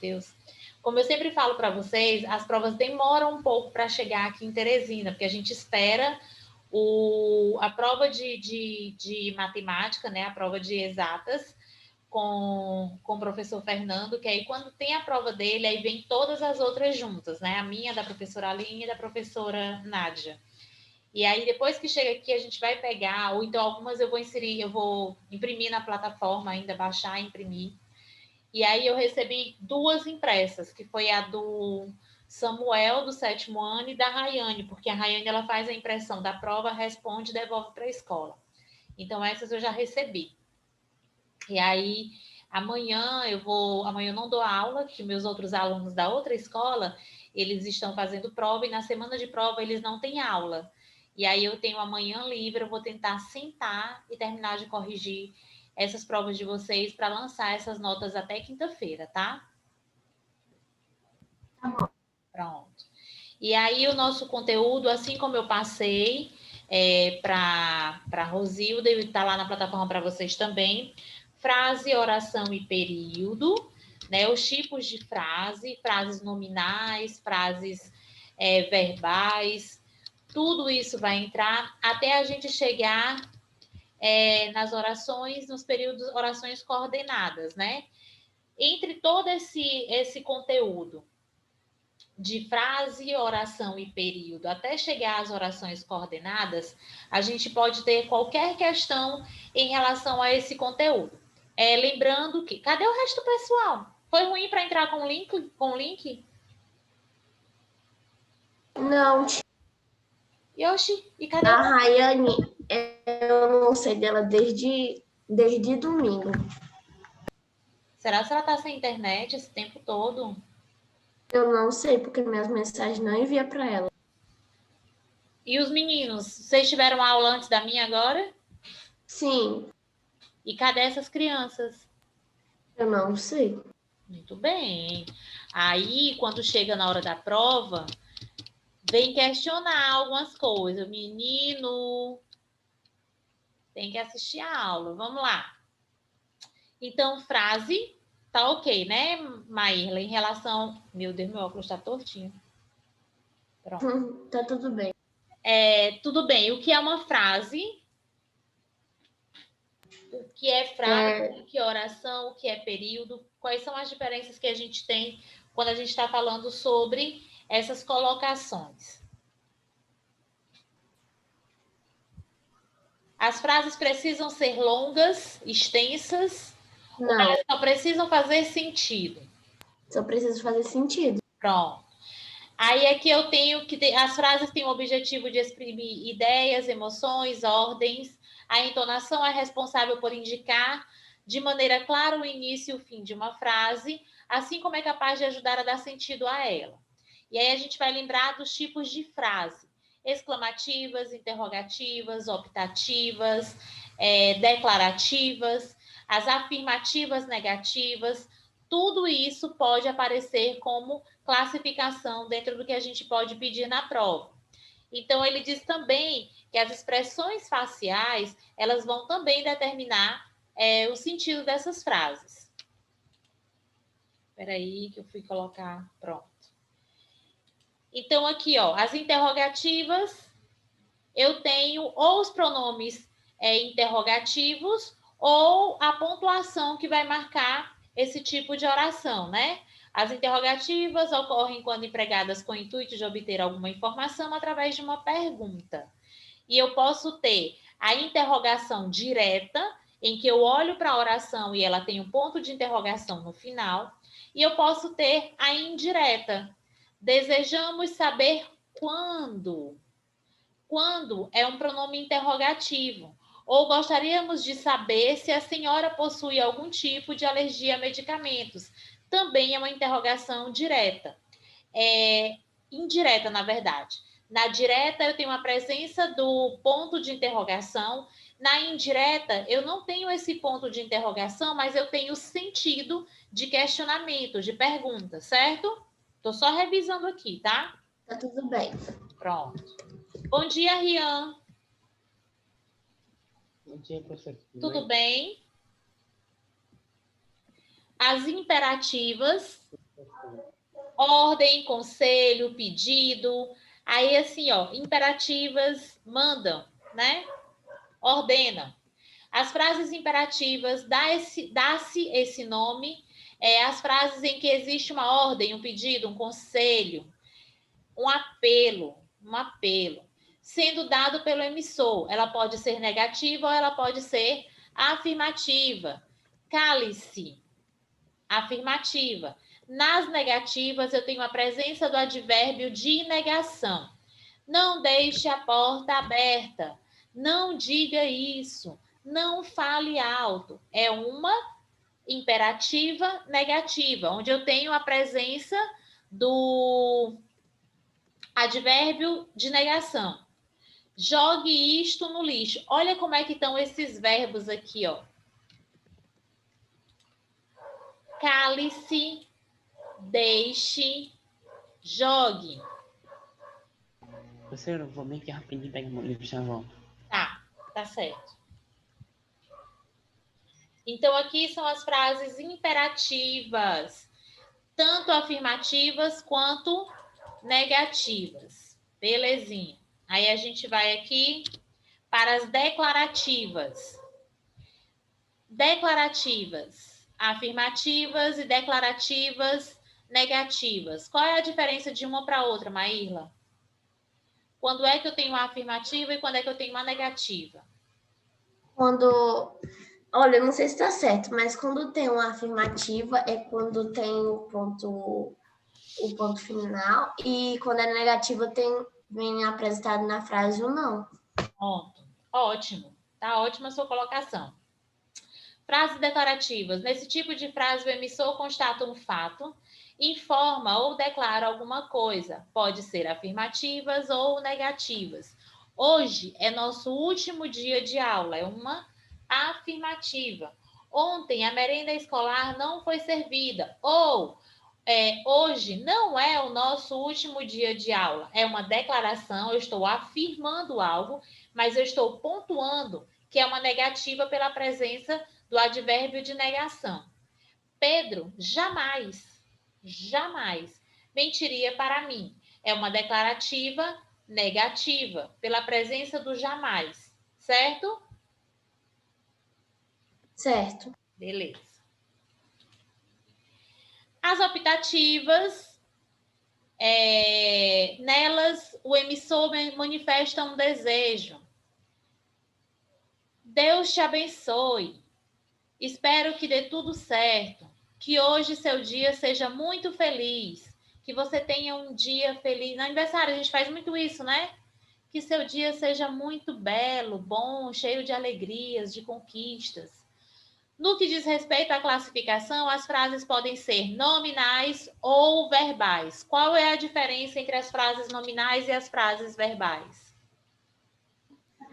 Deus. Como eu sempre falo para vocês, as provas demoram um pouco para chegar aqui em Teresina, porque a gente espera a prova de matemática, né? A prova de exatas, com o professor Fernando, que aí quando tem a prova dele, aí vem todas as outras juntas, né? A minha, da professora Aline e da professora Nádia. E aí, depois que chega aqui, a gente vai pegar, ou então algumas eu vou imprimir na plataforma ainda, baixar e imprimir. E aí eu recebi 2 impressas, que foi a do Samuel, do 7º ano, e da Rayane, porque a Rayane ela faz a impressão da prova, responde e devolve para a escola. Então, essas eu já recebi. E aí, amanhã eu não dou aula, que meus outros alunos da outra escola, eles estão fazendo prova, e na semana de prova eles não têm aula. E aí eu tenho amanhã livre, eu vou tentar sentar e terminar de corrigir essas provas de vocês para lançar essas notas até quinta-feira, tá? Tá bom. Pronto. E aí o nosso conteúdo, assim como eu passei para a Rosilda, e está lá na plataforma para vocês também, frase, oração e período, né? Os tipos de frase, frases nominais, frases verbais, tudo isso vai entrar até a gente chegar nas orações, nos períodos, orações coordenadas, né? Entre todo esse conteúdo de frase, oração e período, até chegar às orações coordenadas, a gente pode ter qualquer questão em relação a esse conteúdo. Lembrando que... Cadê o resto do pessoal? Foi ruim para entrar com o link? Não, Yoshi, e cadê a Rayane, eu não sei dela desde domingo. Será que ela está sem internet esse tempo todo? Eu não sei, porque minhas mensagens não envia para ela. E os meninos, vocês tiveram aula antes da minha agora? Sim. E cadê essas crianças? Eu não sei. Muito bem. Aí, quando chega na hora da prova, vem questionar algumas coisas. Menino, tem que assistir a aula. Vamos lá. Então, frase, tá ok, né, Maírla? Em relação... Meu Deus, meu óculos tá tortinho. Pronto. Tá tudo bem. Tudo bem. O que é uma frase? O que é frase? O que é oração? O que é período? Quais são as diferenças que a gente tem quando a gente está falando sobre essas colocações? As frases precisam ser longas, extensas, ou Não, elas só precisam fazer sentido? só preciso fazer sentido. Pronto. Aí aqui eu tenho que as frases têm o objetivo de exprimir ideias, emoções, ordens. A entonação é responsável por indicar de maneira clara o início e o fim de uma frase, assim como é capaz de ajudar a dar sentido a ela. E aí a gente vai lembrar dos tipos de frase: exclamativas, interrogativas, optativas, declarativas, as afirmativas negativas. Tudo isso pode aparecer como classificação dentro do que a gente pode pedir na prova. Então, ele diz também que as expressões faciais, elas vão também determinar o sentido dessas frases. Espera aí que eu fui colocar, pronto. Então, aqui, ó, as interrogativas, eu tenho ou os pronomes interrogativos ou a pontuação que vai marcar esse tipo de oração, né? As interrogativas ocorrem quando empregadas com o intuito de obter alguma informação através de uma pergunta. E eu posso ter a interrogação direta, em que eu olho para a oração e ela tem um ponto de interrogação no final. E eu posso ter a indireta. Desejamos saber quando. Quando é um pronome interrogativo. Ou gostaríamos de saber se a senhora possui algum tipo de alergia a medicamentos. Também é uma interrogação direta. Indireta, na verdade. Na direta, eu tenho a presença do ponto de interrogação. Na indireta, eu não tenho esse ponto de interrogação, mas eu tenho sentido de questionamento, de pergunta, certo? Estou só revisando aqui, tá? Tá tudo bem. Pronto. Bom dia, Rian. Bom dia, professor. Tudo bem? As imperativas, Ordem, conselho, pedido. Aí, assim, ó, imperativas mandam, né? Ordena. As frases imperativas dá-se esse nome. As frases em que existe uma ordem, um pedido, um conselho, um apelo, sendo dado pelo emissor. Ela pode ser negativa ou ela pode ser afirmativa. Cale-se, afirmativa. Nas negativas, eu tenho a presença do advérbio de negação. Não deixe a porta aberta. Não diga isso. Não fale alto. É uma imperativa negativa, onde eu tenho a presença do advérbio de negação. Jogue isto no lixo. Olha como é que estão esses verbos aqui, ó. Cale-se, deixe, jogue. Professor, eu vou bem aqui rapidinho pegar meu livro e já volto. Tá certo. Então, aqui são as frases imperativas, tanto afirmativas quanto negativas. Belezinha. Aí a gente vai aqui para as declarativas. Declarativas, afirmativas e declarativas negativas. Qual é a diferença de uma para outra, Maírla? Quando é que eu tenho uma afirmativa e quando é que eu tenho uma negativa? Olha, eu não sei se está certo, mas quando tem uma afirmativa é quando tem o ponto final, e quando é negativa vem apresentado na frase o não. Pronto. Ótimo. Tá ótima a sua colocação. Frases declarativas. Nesse tipo de frase, o emissor constata um fato, informa ou declara alguma coisa. Pode ser afirmativas ou negativas. Hoje é nosso último dia de aula. É uma afirmativa. Ontem a merenda escolar não foi servida. Ou hoje não é o nosso último dia de aula. É uma declaração, eu estou afirmando algo, mas eu estou pontuando que é uma negativa pela presença do advérbio de negação. Pedro jamais mentiria para mim. É uma declarativa negativa pela presença do jamais, certo? Certo. Beleza. As optativas, nelas o emissor manifesta um desejo. Deus te abençoe. Espero que dê tudo certo. Que hoje seu dia seja muito feliz. Que você tenha um dia feliz. No aniversário a gente faz muito isso, né? Que seu dia seja muito belo, bom, cheio de alegrias, de conquistas. No que diz respeito à classificação, as frases podem ser nominais ou verbais. Qual é a diferença entre as frases nominais e as frases verbais?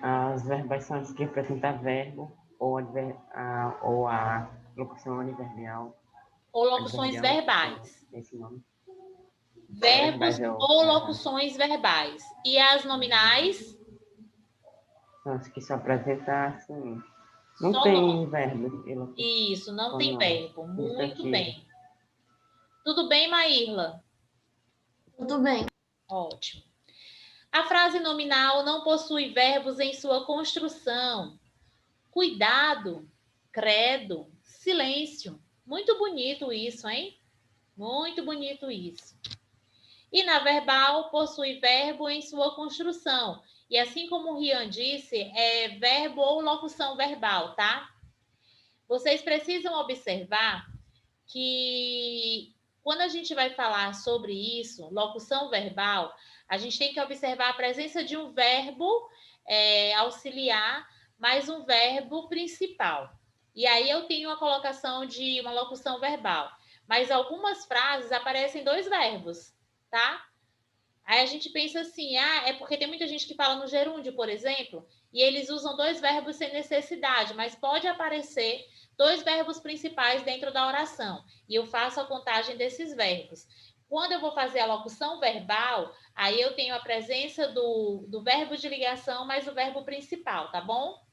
As verbais são as que representam verbo ou a locução adverbial. Ou locuções verbais. Esse nome. Verbos ou locuções verbais. E as nominais? São as que só apresentam assim. Não Só tem nome. verbo. Isso, não tem nome. verbo. Muito bem. Tudo bem, Maírla? Tudo bem. Ótimo. A frase nominal não possui verbos em sua construção. Cuidado, credo, silêncio. Muito bonito isso, hein? Muito bonito isso. E na verbal, possui verbo em sua construção. E assim como o Rian disse, é verbo ou locução verbal, tá? Vocês precisam observar que quando a gente vai falar sobre isso, locução verbal, a gente tem que observar a presença de um verbo auxiliar, mais um verbo principal. E aí eu tenho a colocação de uma locução verbal. Mas algumas frases aparecem dois verbos, tá? Aí a gente pensa assim, é porque tem muita gente que fala no gerúndio, por exemplo, e eles usam dois verbos sem necessidade, mas pode aparecer dois verbos principais dentro da oração, e eu faço a contagem desses verbos. Quando eu vou fazer a locução verbal, aí eu tenho a presença do verbo de ligação mais o verbo principal, tá bom?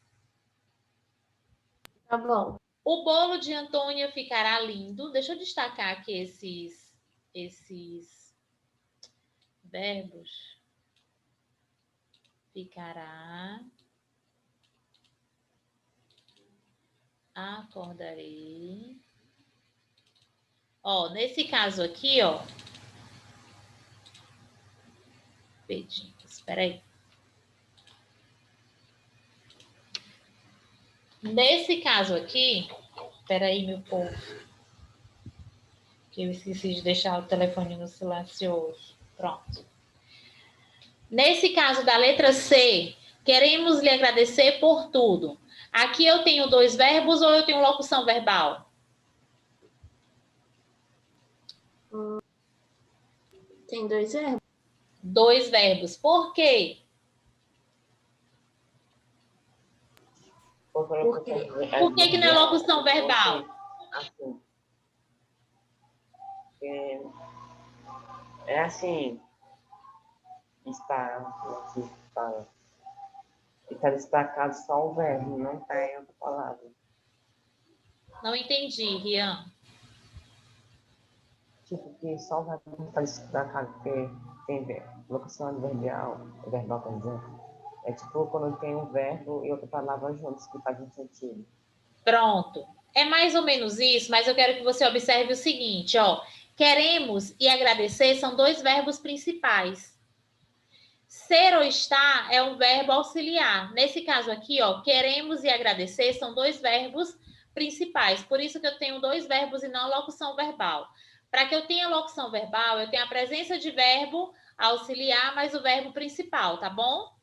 Tá bom. O bolo de Antônia ficará lindo. Deixa eu destacar aqui esses verbos. Ficará. Acordarei. Ó, nesse caso aqui, ó. Espera aí. Nesse caso aqui, espera aí, meu povo, que eu esqueci de deixar o telefone no silencioso. Pronto. Nesse caso da letra C, queremos lhe agradecer por tudo. Aqui eu tenho 2 verbos ou eu tenho locução verbal? Tem 2 verbos. 2 verbos. Por quê? Por que não é locução verbal? Assim. É assim. Está destacado só o verbo, não está em outra palavra. Não entendi, Rian. Tipo, que só o verbo está destacado, porque tem locução adverbial, verbal, quer dizer. É tipo quando tem um verbo e outra palavra juntos, que faz um sentido. Pronto. É mais ou menos isso, mas eu quero que você observe o seguinte, ó. Queremos e agradecer são 2 verbos principais. Ser ou estar é um verbo auxiliar. Nesse caso aqui, ó, queremos e agradecer são 2 verbos principais. Por isso que eu tenho 2 verbos e não locução verbal. Para que eu tenha locução verbal, eu tenho a presença de verbo auxiliar mais o verbo principal, tá bom?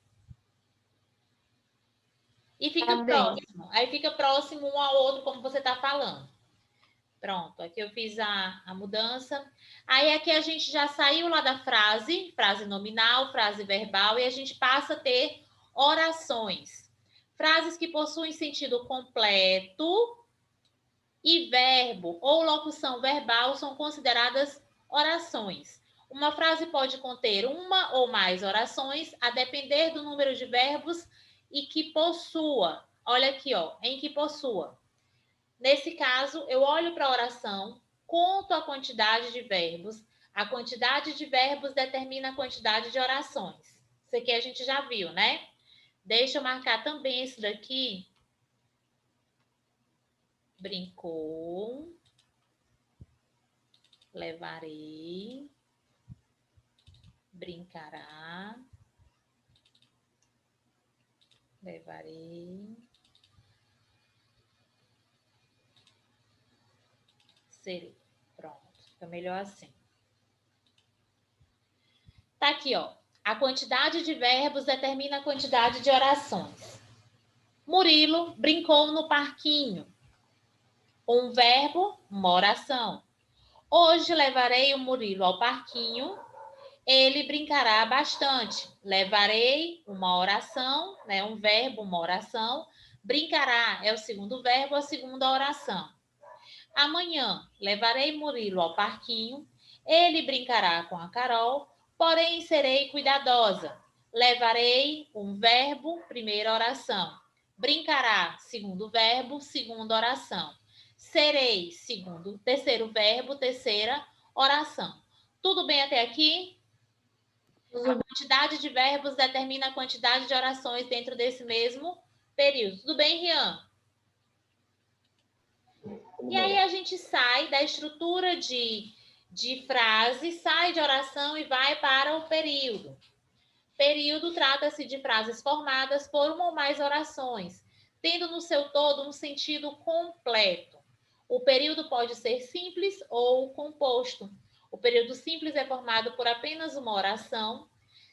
E fica próximo. Aí fica próximo um ao outro, como você está falando. Pronto, aqui eu fiz a mudança. Aí aqui a gente já saiu lá da frase nominal, frase verbal, e a gente passa a ter orações. Frases que possuem sentido completo e verbo ou locução verbal são consideradas orações. Uma frase pode conter uma ou mais orações, a depender do número de verbos e que possua. Olha aqui, ó, em que possua. Nesse caso, eu olho para a oração, conto a quantidade de verbos. A quantidade de verbos determina a quantidade de orações. Isso aqui a gente já viu, né? Deixa eu marcar também esse daqui. Brincou. Levarei. Brincará. Levarei. Serei. Pronto. Fica melhor assim. Tá aqui, ó. A quantidade de verbos determina a quantidade de orações. Murilo brincou no parquinho. Um verbo, uma oração. Hoje levarei o Murilo ao parquinho. Ele brincará bastante. Levarei, uma oração, né? Um verbo, uma oração. Brincará é o segundo verbo, a segunda oração. Amanhã levarei Murilo ao parquinho. Ele brincará com a Carol, porém serei cuidadosa. Levarei um verbo, primeira oração. Brincará, segundo verbo, segunda oração. Serei, segundo, terceiro verbo, terceira oração. Tudo bem até aqui? A quantidade de verbos determina a quantidade de orações dentro desse mesmo período. Tudo bem, Rian? E aí a gente sai da estrutura de frase, sai de oração e vai para o período. Período trata-se de frases formadas por uma ou mais orações, tendo no seu todo um sentido completo. O período pode ser simples ou composto. O período simples é formado por apenas uma oração,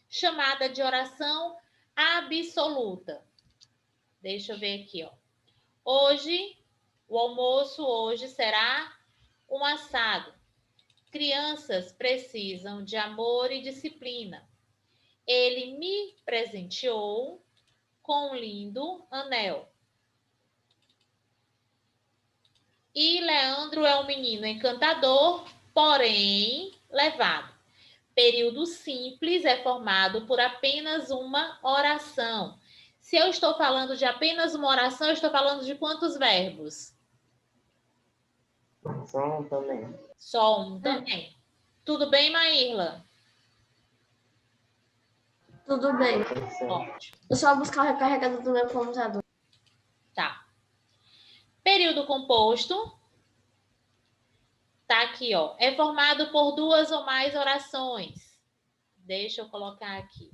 chamada de oração absoluta. Deixa eu ver aqui, ó. Hoje, o almoço hoje será um assado. Crianças precisam de amor e disciplina. Ele me presenteou com um lindo anel. E Leandro é um menino encantador, porém levado. Período simples é formado por apenas uma oração. Se eu estou falando de apenas uma oração, eu estou falando de quantos verbos? Só um também. Só um também. Tudo bem, Maírla? Tudo bem. Ótimo. Eu só buscar o recarregador do meu computador. Tá. Período composto. Tá aqui, ó. É formado por duas ou mais orações. Deixa eu colocar aqui.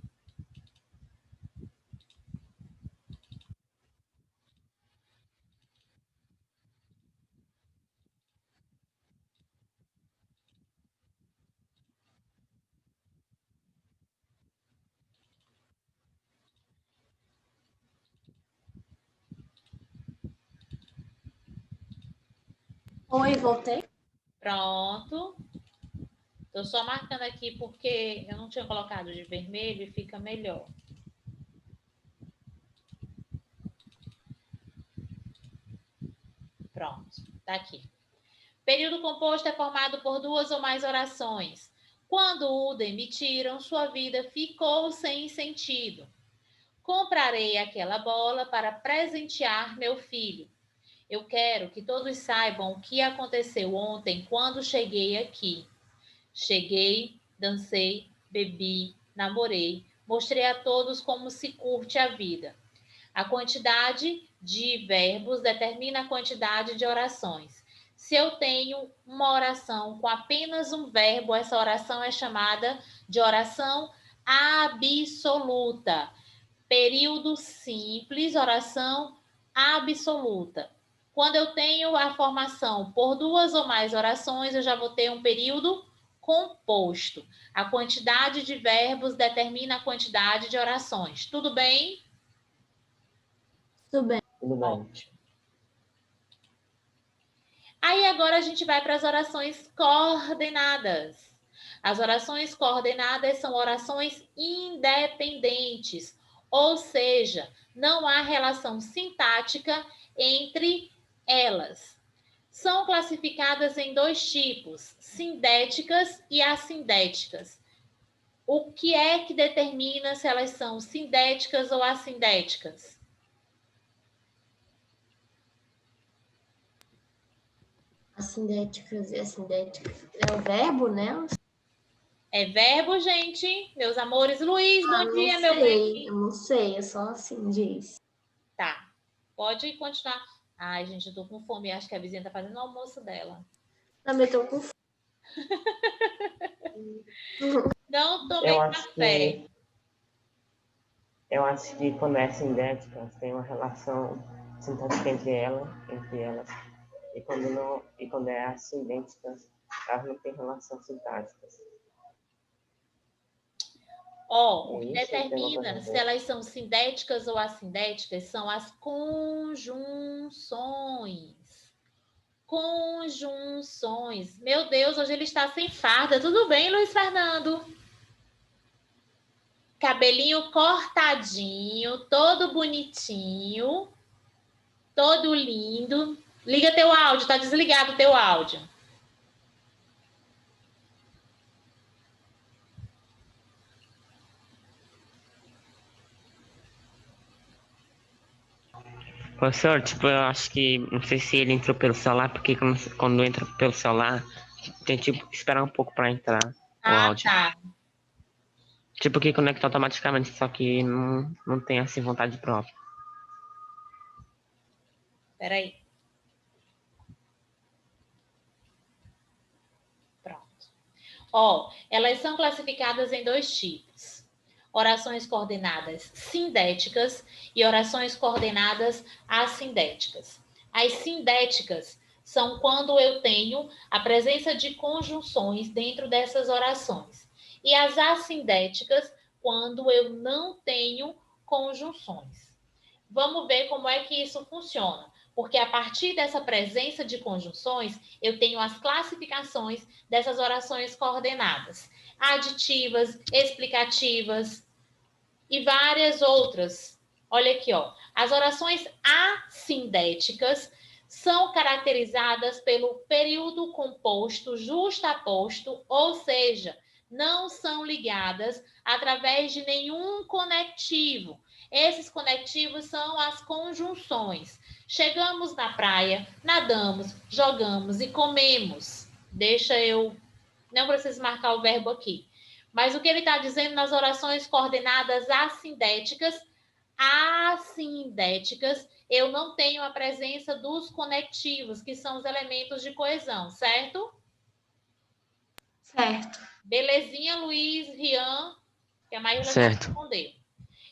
Oi, voltei. Pronto. Tô só marcando aqui porque eu não tinha colocado de vermelho e fica melhor. Pronto, tá aqui. Período composto é formado por duas ou mais orações. Quando o demitiram, sua vida ficou sem sentido. Comprarei aquela bola para presentear meu filho. Eu quero que todos saibam o que aconteceu ontem quando cheguei aqui. Cheguei, dancei, bebi, namorei, mostrei a todos como se curte a vida. A quantidade de verbos determina a quantidade de orações. Se eu tenho uma oração com apenas um verbo, essa oração é chamada de oração absoluta. Período simples, oração absoluta. Quando eu tenho a formação por duas ou mais orações, eu já vou ter um período composto. A quantidade de verbos determina a quantidade de orações. Tudo bem? Tudo bem. Tudo bem. Ótimo. Aí agora a gente vai para as orações coordenadas. As orações coordenadas são orações independentes, ou seja, não há relação sintática entre elas. São classificadas em dois tipos, sindéticas e assindéticas. O que é que determina se elas são sindéticas ou assindéticas? Assindéticas e assindéticas. É o verbo, né? É verbo, gente, meus amores. Luiz, bom Não dia, meu bem. sei, eu não sei, é só assim diz. Tá, pode continuar. Ai, gente, eu tô com fome. Acho que a vizinha tá fazendo o almoço dela. Também tô com fome. Não tomei Eu acho café. que eu acho que quando é sindética, tem uma relação sintática entre elas, e quando é assindêtica, elas não têm relação sintática. Ó, o É que isso? Tem uma coisa a determina se ver? elas são sindéticas ou assindéticas são as conjunções. Conjunções. Meu Deus, hoje ele está sem farda. Tudo bem, Luiz Fernando? Cabelinho cortadinho, todo bonitinho, todo lindo. Liga teu áudio, tá desligado teu áudio. Professor, tipo, eu acho que, não sei se ele entrou pelo celular, porque quando entra pelo celular, tem tipo que esperar um pouco pra entrar o Ah, áudio. tá. Tipo que conecta automaticamente, só que não tem assim vontade própria. Peraí. Pronto. Ó, elas são classificadas em dois tipos. Orações coordenadas sindéticas e orações coordenadas assindéticas. As sindéticas são quando eu tenho a presença de conjunções dentro dessas orações. E as assindéticas, quando eu não tenho conjunções. Vamos ver como é que isso funciona. Porque a partir dessa presença de conjunções, eu tenho as classificações dessas orações coordenadas, aditivas, explicativas e várias outras. Olha aqui, ó. As orações assindéticas são caracterizadas pelo período composto justaposto, ou seja, não são ligadas através de nenhum conectivo. Esses conectivos são as conjunções. Chegamos na praia, nadamos, jogamos e comemos. Deixa eu... Não preciso marcar o verbo aqui. Mas o que ele está dizendo nas orações coordenadas assindéticas, eu não tenho a presença dos conectivos, que são os elementos de coesão, certo? Certo. Belezinha, Luiz, Rian, que a Maíra já respondeu.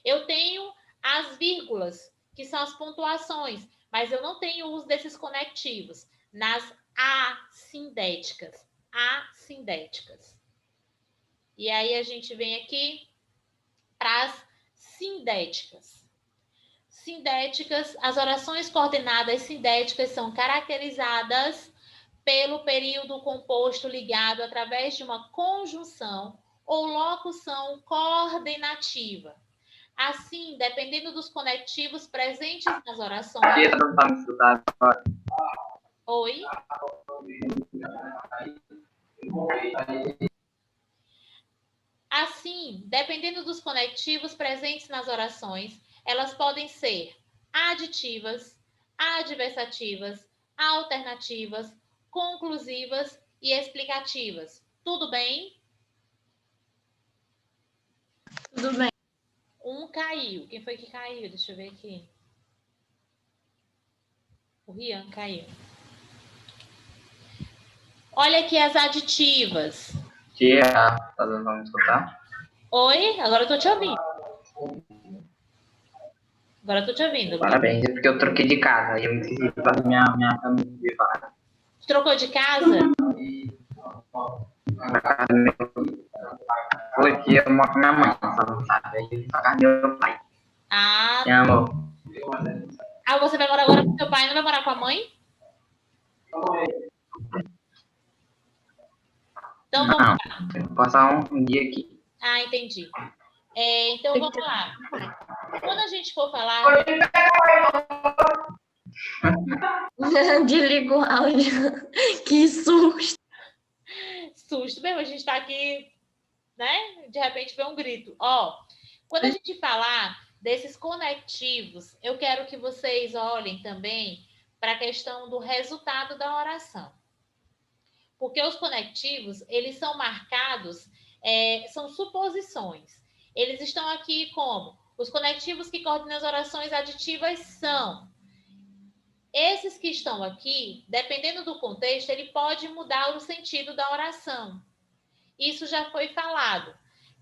Eu tenho as vírgulas, que são as pontuações, mas eu não tenho uso desses conectivos nas assindéticas. E aí a gente vem aqui para as sindéticas. Sindéticas, as orações coordenadas sindéticas são caracterizadas pelo período composto ligado através de uma conjunção ou locução coordenativa. Assim, dependendo dos conectivos presentes nas orações... Oi? Assim, dependendo dos conectivos presentes nas orações, elas podem ser aditivas, adversativas, alternativas, conclusivas e explicativas. Tudo bem? Tudo bem. Um caiu. Quem foi que caiu? Deixa eu ver aqui. O Rian caiu. Olha aqui as aditivas. Tia, tá dando pra me escutar? Oi, agora eu tô te ouvindo. Parabéns, é porque eu troquei de casa e eu esqueci de fazer minha câmera de vaga. Trocou de casa? Na casa do meu filho. Foi que eu moro com minha mãe, só não sabe. Aí eu vim pra casa do meu pai. Ah, Meu amor. Ah, você vai morar agora com seu pai, não vai morar com a mãe? Então, vamos lá. Eu vou passar um dia aqui. Ah, entendi. Então, vamos lá. Quando a gente for falar... Desliga o áudio. Que susto. Susto mesmo, a gente está aqui, né? De repente vê um grito. Ó, quando a gente falar desses conectivos, eu quero que vocês olhem também para a questão do resultado da oração. Porque os conectivos, eles são marcados, são suposições. Eles estão aqui como? Os conectivos que coordenam as orações aditivas são... Esses que estão aqui, dependendo do contexto, ele pode mudar o sentido da oração. Isso já foi falado.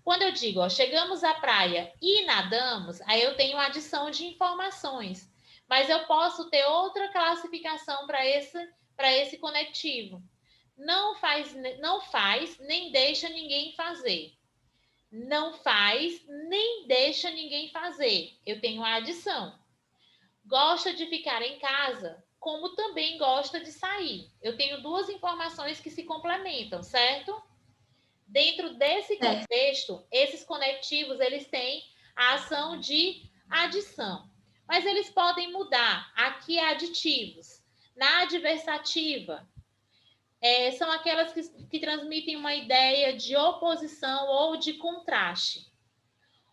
Quando eu digo, ó, chegamos à praia e nadamos, aí eu tenho adição de informações. Mas eu posso ter outra classificação para esse conectivo. Não faz, nem deixa ninguém fazer. Não faz, nem deixa ninguém fazer. Eu tenho a adição. Gosta de ficar em casa, como também gosta de sair. Eu tenho duas informações que se complementam, certo? Dentro desse contexto, esses conectivos, eles têm a ação de adição. Mas eles podem mudar. Aqui é aditivos. Na adversativa, são aquelas que transmitem uma ideia de oposição ou de contraste.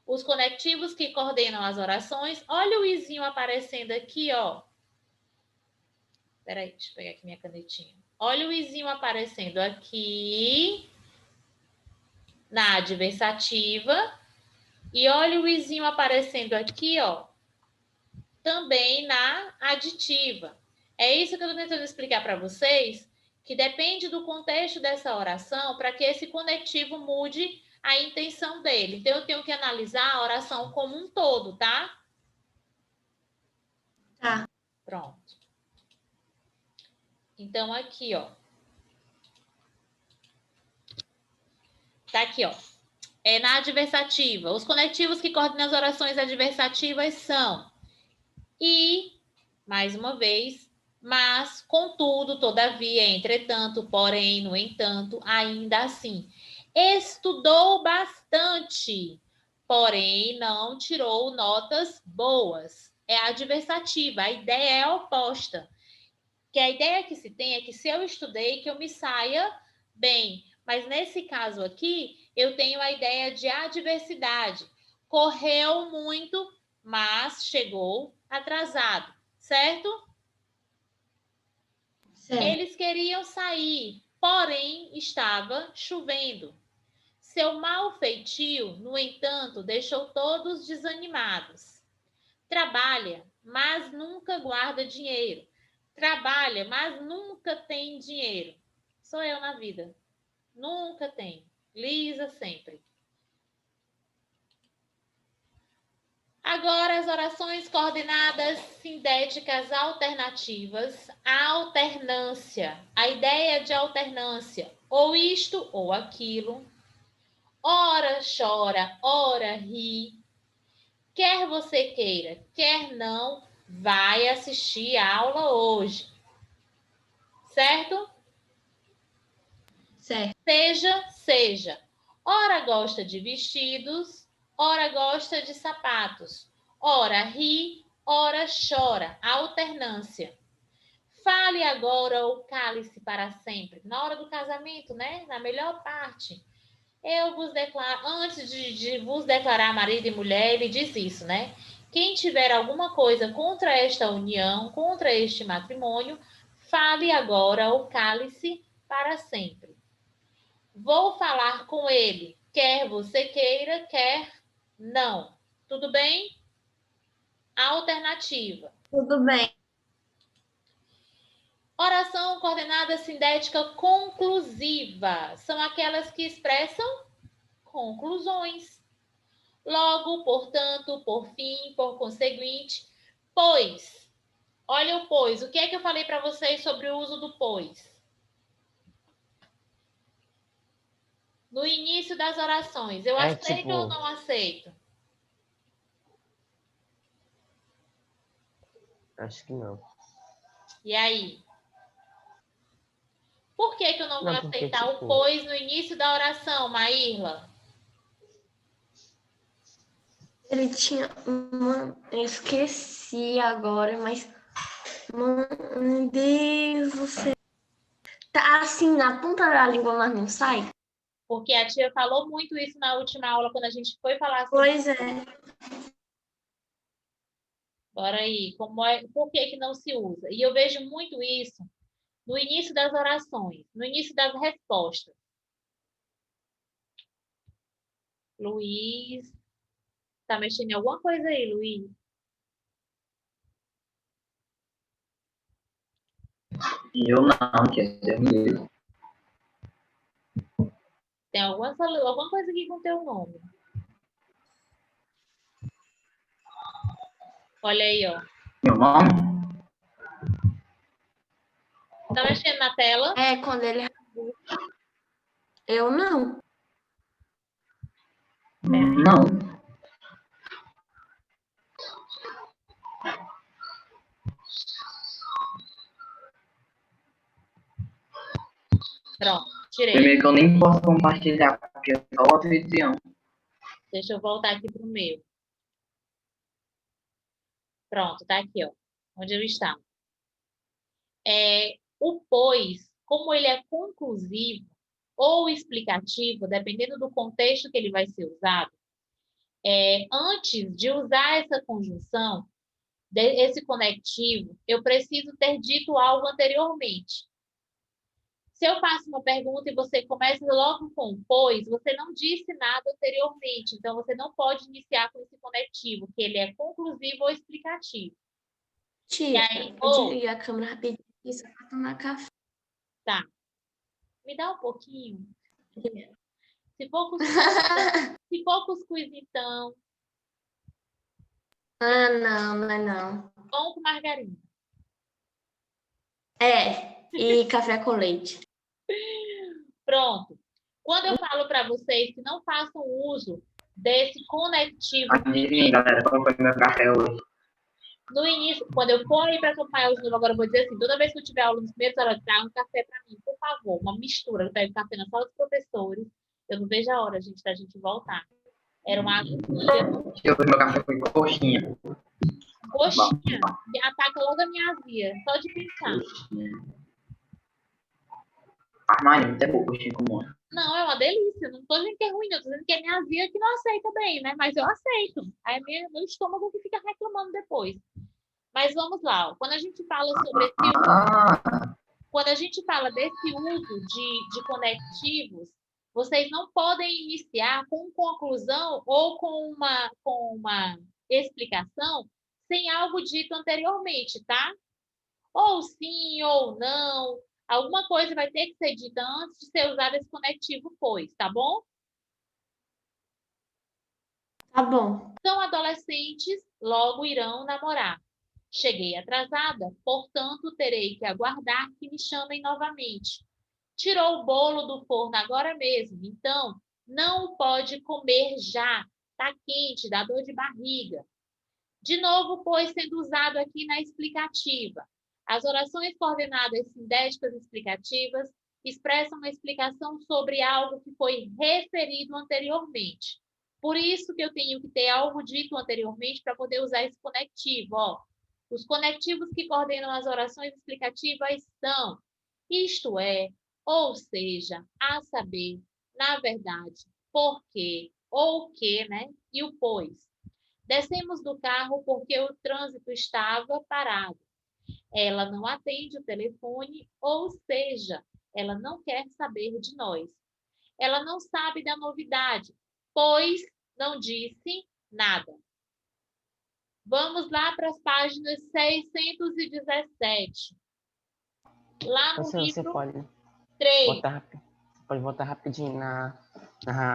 Os conectivos que coordenam as orações. Olha o izinho aparecendo aqui, ó. Peraí, deixa eu pegar aqui minha canetinha. Olha o izinho aparecendo aqui na adversativa. E olha o izinho aparecendo aqui, ó, também na aditiva. É isso que eu estou tentando explicar para vocês, que depende do contexto dessa oração para que esse conectivo mude a intenção dele. Então, eu tenho que analisar a oração como um todo, tá? Tá. Pronto. Então, aqui, ó. Tá aqui, ó. Na adversativa. Os conectivos que coordenam as orações adversativas são e, mais uma vez, mas, contudo, todavia, entretanto, porém, no entanto, ainda assim. Estudou bastante, porém não tirou notas boas. É adversativa, a ideia é oposta. Que a ideia que se tem é que se eu estudei, que eu me saia bem. Mas nesse caso aqui, eu tenho a ideia de adversidade. Correu muito, mas chegou atrasado, certo? Certo. Eles queriam sair, porém estava chovendo. Seu mau feitio, no entanto, deixou todos desanimados. Trabalha, mas nunca guarda dinheiro. Trabalha, mas nunca tem dinheiro. Sou eu na vida. Nunca tem. Lisa sempre. Agora as orações coordenadas sindéticas alternativas. Alternância. A ideia de alternância. Ou isto ou aquilo. Ora chora, ora ri. Quer você queira, quer não, vai assistir a aula hoje. Certo? Certo. Seja. Ora gosta de vestidos, ora gosta de sapatos. Ora ri, ora chora. Alternância. Fale agora ou cale-se para sempre. Na hora do casamento, né? Na melhor parte. Eu vos declaro, antes de vos declarar marido e mulher, ele diz isso, né? Quem tiver alguma coisa contra esta união, contra este matrimônio, fale agora ou cale-se para sempre. Vou falar com ele, quer você queira, quer não. Tudo bem? Alternativa. Tudo bem. Oração coordenada sindética conclusiva. São aquelas que expressam conclusões. Logo, portanto, por fim, por conseguinte, pois. Olha o pois. O que é que eu falei para vocês sobre o uso do pois? No início das orações. Eu aceito ou não aceito? Acho que não. E aí? Por que eu não vou Não, porque, aceitar o tipo, pois no início da oração, Maírla? Ele tinha uma. Eu esqueci agora, mas. Meu Deus do céu. Tá assim na ponta da língua, mas não sai? Porque a tia falou muito isso na última aula, quando a gente foi falar sobre. Pois é. Bora aí, como é, por que não se usa? E eu vejo muito isso no início das orações, no início das respostas. Luiz, tá mexendo em alguma coisa aí, Luiz? E eu não, que é mesmo. Tem alguma coisa aqui com teu nome. Olha aí, ó. Meu nome? Tá mexendo na tela? É, quando ele. Eu não. Não. Pronto, tirei. Primeiro que eu nem posso compartilhar, porque é só o vídeo. Deixa eu voltar aqui pro meu. Pronto, tá aqui, ó. Onde eu estava. O pois, como ele é conclusivo ou explicativo, dependendo do contexto que ele vai ser usado, antes de usar essa conjunção, esse conectivo, eu preciso ter dito algo anteriormente. Se eu faço uma pergunta e você começa logo com pois, você não disse nada anteriormente, então você não pode iniciar com esse conectivo, que ele é conclusivo ou explicativo. Tia, aí, eu desliguei a câmera rapidinho só pra tomar café. Tá. Me dá um pouquinho. Se for cuscuz, então. Ah, não, não é não. Pão com margarina. E café com leite. Pronto. Quando eu falo para vocês que não façam uso desse conectivo Adivinha, galera, como foi meu café hoje? no início, quando eu for ir para acompanhar os novo, agora eu vou dizer assim, toda vez que eu tiver aula nos primeiros horas, traga um café para mim, por favor, uma mistura. Eu pego café na sala dos professores. Eu não vejo a hora, gente, da gente voltar. Era uma agonia. Meu café foi coxinha. Coxinha. Ataca logo a minha azia, só de pensar. Armarinho, até boa, coxinha com molho. Não, é uma delícia. Não estou dizendo que é ruim, não. Estou dizendo que é minha azia que não aceita bem, né? Mas eu aceito. Aí é meu estômago que fica reclamando depois. Mas vamos lá. Ó. Quando a gente fala desse uso de conectivos, vocês não podem iniciar com conclusão ou com uma explicação sem algo dito anteriormente, tá? Ou sim, ou não. Alguma coisa vai ter que ser dita antes de ser usado esse conectivo pois, tá bom? Tá bom. São adolescentes, logo irão namorar. Cheguei atrasada, portanto terei que aguardar que me chamem novamente. Tirou o bolo do forno agora mesmo, então não o pode comer já. Tá quente, dá dor de barriga. De novo, pois, sendo usado aqui na explicativa. As orações coordenadas sindéticas explicativas expressam uma explicação sobre algo que foi referido anteriormente. Por isso que eu tenho que ter algo dito anteriormente para poder usar esse conectivo. Ó. Os conectivos que coordenam as orações explicativas são isto é, ou seja, a saber, na verdade, porque, ou o que, né? E o pois. Descemos do carro porque o trânsito estava parado. Ela não atende o telefone, ou seja, ela não quer saber de nós. Ela não sabe da novidade, pois não disse nada. Vamos lá para as páginas 617. Lá no Você livro pode 3. voltar rapidinho na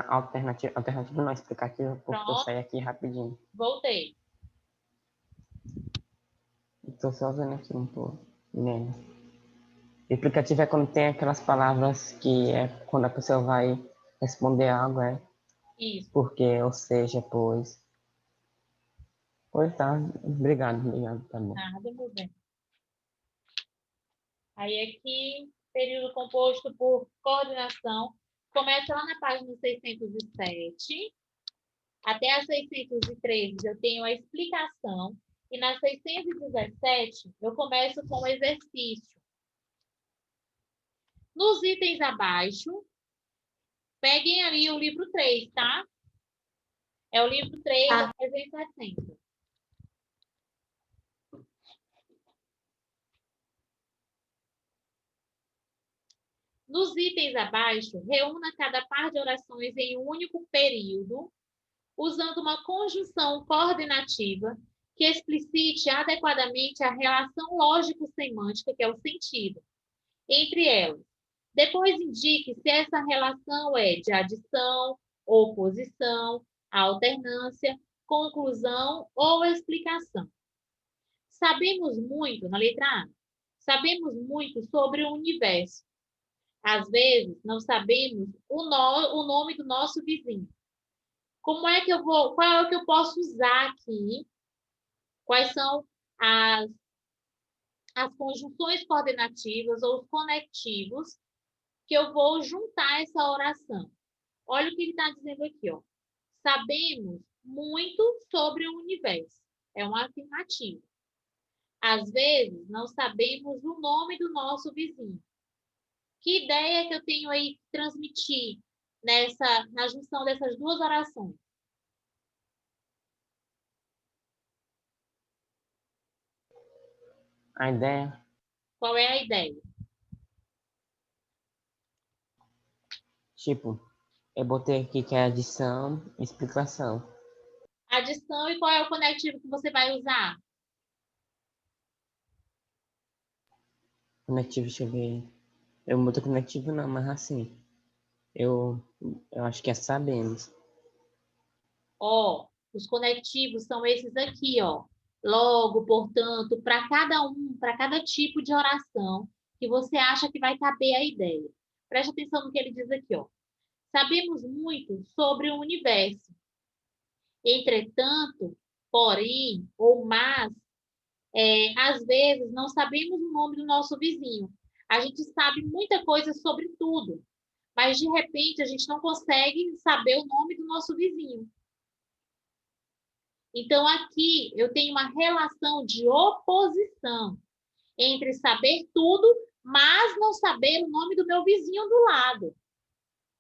alternativa não explicativa, porque eu Pronto, saí aqui rapidinho. voltei. Estou só vendo aqui um pouco. Né? Explicativo é quando tem aquelas palavras que é quando a pessoa vai responder algo, é Isso. porque, ou seja, pois. Pois tá, obrigado, tá bom. Nada, meu bem. Aí aqui, período composto por coordenação, começa lá na página 607, até a 613 eu tenho a explicação, e na 617 eu começo com o exercício. Nos itens abaixo, peguem ali o livro 3, tá? É o livro 3, Tá. a 360. Nos itens abaixo, reúna cada par de orações em um único período, usando uma conjunção coordenativa que explicite adequadamente a relação lógico-semântica, que é o sentido, entre elas. Depois indique se essa relação é de adição, oposição, alternância, conclusão ou explicação. Sabemos muito, na letra A, sabemos muito sobre o universo. Às vezes, não sabemos o nome do nosso vizinho. Como é que eu vou, qual é o que eu posso usar aqui? Quais são as conjunções coordenativas ou os conectivos que eu vou juntar essa oração? Olha o que ele está dizendo aqui, ó. Sabemos muito sobre o universo. É uma afirmativa. Às vezes, não sabemos o nome do nosso vizinho. Que ideia que eu tenho aí que transmitir na junção dessas duas orações? A ideia, Qual é a ideia? tipo, eu botei aqui que é adição e explicação. Adição e qual é o conectivo que você vai usar? Conectivo, deixa eu ver. Eu não boto conectivo não, mas assim, eu acho que é sabemos. Ó, os conectivos são esses aqui, ó. Logo, portanto, para cada tipo de oração que você acha que vai caber a ideia. Preste atenção no que ele diz aqui, ó. Sabemos muito sobre o universo. Entretanto, porém, ou mas, às vezes não sabemos o nome do nosso vizinho. A gente sabe muita coisa sobre tudo, mas de repente a gente não consegue saber o nome do nosso vizinho. Então, aqui eu tenho uma relação de oposição entre saber tudo, mas não saber o nome do meu vizinho do lado.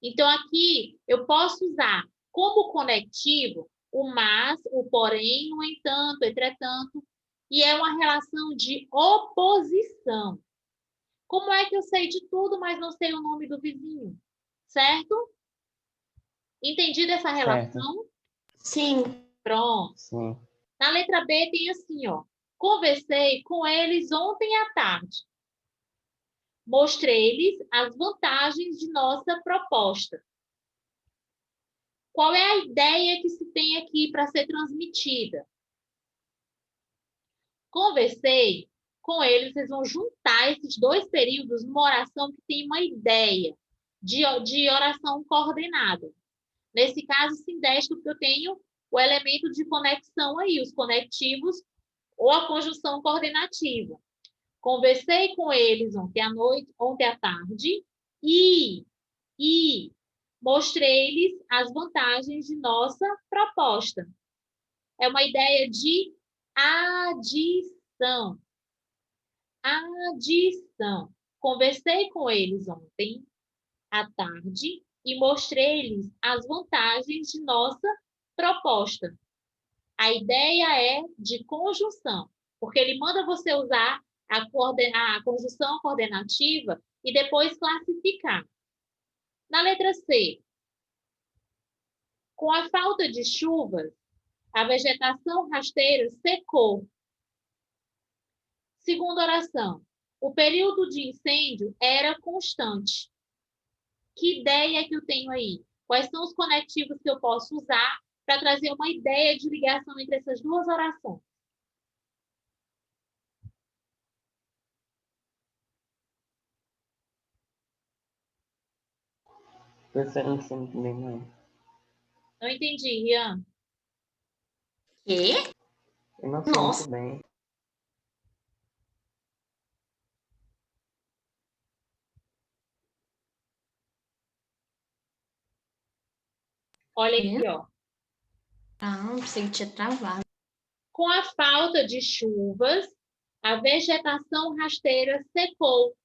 Então, aqui eu posso usar como conectivo o mas, o porém, no entanto, entretanto, e é uma relação de oposição. Como é que eu sei de tudo, mas não sei o nome do vizinho? Certo? Entendido essa Certo. relação? Sim. Pronto. Sim. Na letra B tem assim, ó. Conversei com eles ontem à tarde. Mostrei-lhes as vantagens de nossa proposta. Qual é a ideia que se tem aqui para ser transmitida? Conversei com eles, vocês vão juntar esses dois períodos numa oração que tem uma ideia de oração coordenada. Nesse caso, sindético, porque eu tenho o elemento de conexão aí, os conectivos ou a conjunção coordenativa. Conversei com eles ontem à noite, ontem à tarde, e mostrei-lhes as vantagens de nossa proposta. É uma ideia de adição. Adição. Conversei com eles ontem à tarde e mostrei-lhes as vantagens de nossa proposta. A ideia é de conjunção, porque ele manda você usar a conjunção coordenativa e depois classificar. Na letra C, com a falta de chuvas, a vegetação rasteira secou. Segunda oração, o período de incêndio era constante. Que ideia que eu tenho aí? Quais são os conectivos que eu posso usar para trazer uma ideia de ligação entre essas duas orações? Professor, não sei muito bem, não. Não entendi, Rian. Quê? Eu não sei Nossa. muito bem. Olha aqui, ó. Ah, não pensei que tinha travado. Com a falta de chuvas, a vegetação rasteira secou.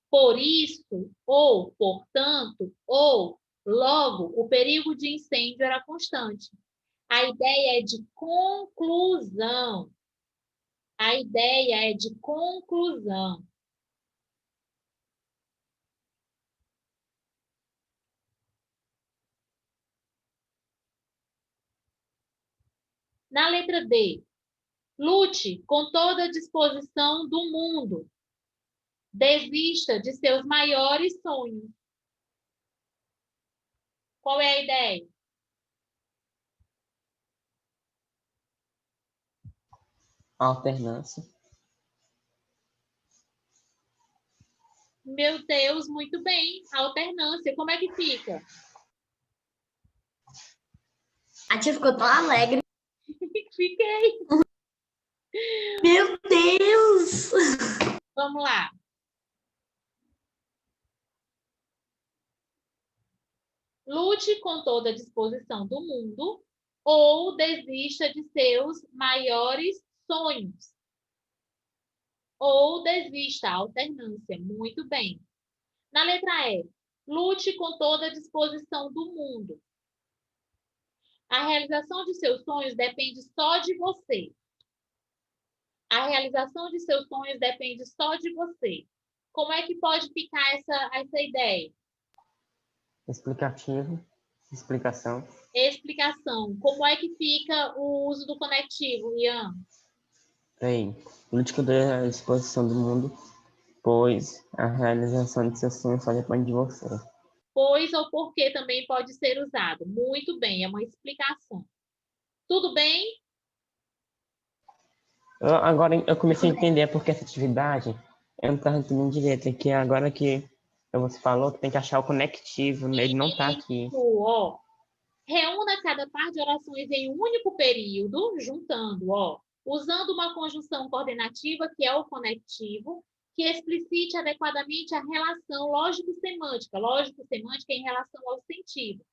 Por isso, ou portanto, ou logo, o perigo de incêndio era constante. A ideia é de conclusão. A ideia é de conclusão. Na letra D, lute com toda a disposição do mundo. Desista de seus maiores sonhos. Qual é a ideia? Alternância. Meu Deus, muito bem. Alternância, como é que fica? A tia ficou tão alegre. Fiquei. Meu Deus! Vamos lá. Lute com toda a disposição do mundo ou desista de seus maiores sonhos. Ou desista, alternância. Muito bem. Na letra E, lute com toda a disposição do mundo. A realização de seus sonhos depende só de você. A realização de seus sonhos depende só de você. Como é que pode ficar essa ideia? Explicativo. Explicação. Explicação. Como é que fica o uso do conectivo, Ian? Aí, política da exposição do mundo, pois a realização de seus sonhos só depende de você. Pois ou porque também pode ser usado. Muito bem, é uma explicação. Tudo bem? Agora eu comecei a entender porque essa atividade eu não estava entendendo direito. É que agora que você falou que tem que achar o conectivo, né? Ele não está aqui. Ó, reúna cada par de orações em um único período, juntando, ó, usando uma conjunção coordenativa, que é o conectivo, que explicite adequadamente a relação lógico-semântica. Lógico-semântica em relação ao sentido.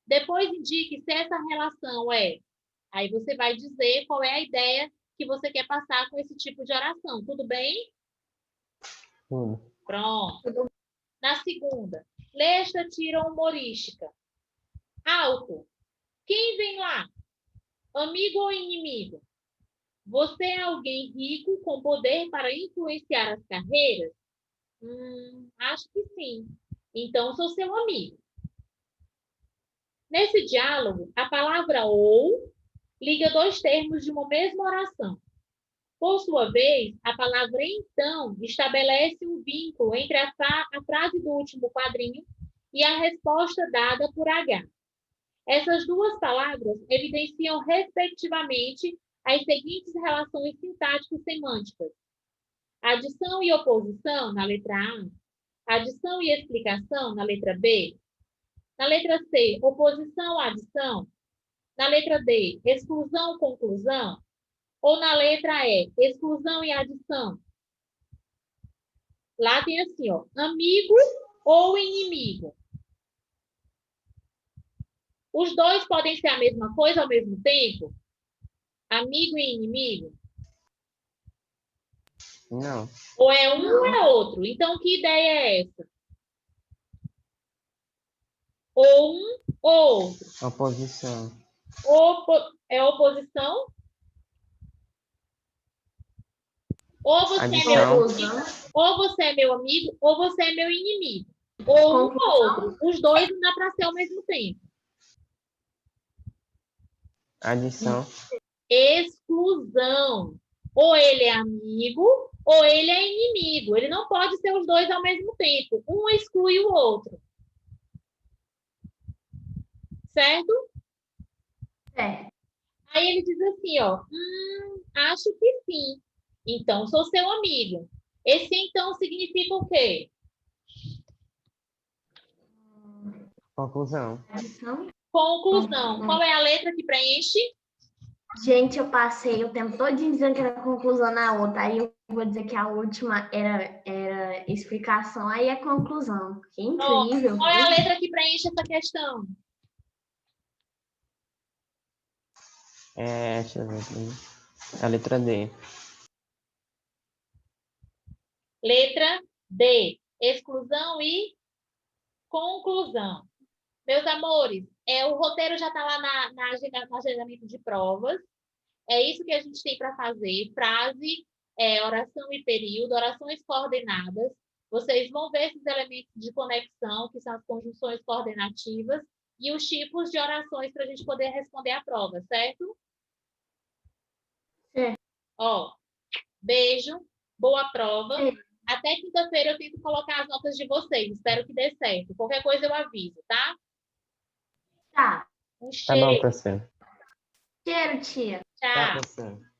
Depois indique se essa relação é. Aí você vai dizer qual é a ideia que você quer passar com esse tipo de oração. Tudo bem? Tudo. Pronto. Na segunda, Lê esta tira humorística. Alto. Quem vem lá? Amigo ou inimigo? Você é alguém rico com poder para influenciar as carreiras? Acho que sim. Então, sou seu amigo. Nesse diálogo, a palavra ou liga dois termos de uma mesma oração. Por sua vez, a palavra então estabelece um vínculo entre a frase do último quadrinho e a resposta dada por H. Essas duas palavras evidenciam, respectivamente, as seguintes relações sintático-semânticas: adição e oposição, na letra A. Adição e explicação, na letra B. Na letra C, oposição, adição. Na letra D, exclusão, conclusão. Ou na letra E, exclusão e adição. Lá tem assim, ó, amigo ou inimigo. Os dois podem ser a mesma coisa ao mesmo tempo? Amigo e inimigo? Não. Ou é um ou é outro? Então, que ideia é essa? Ou um ou outro? Oposição. É oposição? Ou você Adição. ou você é meu amigo, ou você é meu inimigo. Ou um ou outro. Os dois não dá para ser ao mesmo tempo. Adição. Exclusão. Ou ele é amigo, ou ele é inimigo. Ele não pode ser os dois ao mesmo tempo. Um exclui o outro. Certo? É. Aí ele diz assim, ó. Acho que sim. Então, sou seu amigo. Esse então significa o quê? Conclusão. Adição. Conclusão. Qual é a letra que preenche? Gente, eu passei o tempo todo dizendo que era conclusão na outra. Aí eu vou dizer que a última era explicação, aí é conclusão. Que incrível. Qual é a letra que preenche essa questão? Deixa eu ver aqui. A letra D. Letra D. Exclusão e conclusão. Meus amores, o roteiro já está lá no agendamento de provas. É isso que a gente tem para fazer. Frase, oração e período, orações coordenadas. Vocês vão ver esses elementos de conexão, que são as conjunções coordenativas, e os tipos de orações para a gente poder responder a prova, certo? É. Ó, beijo, boa prova. Até quinta-feira eu tento colocar as notas de vocês. Espero que dê certo. Qualquer coisa eu aviso, tá? Tá. Um Tá bom, cheiro. professor. Cheiro, tia. Tchau. Tá, professor.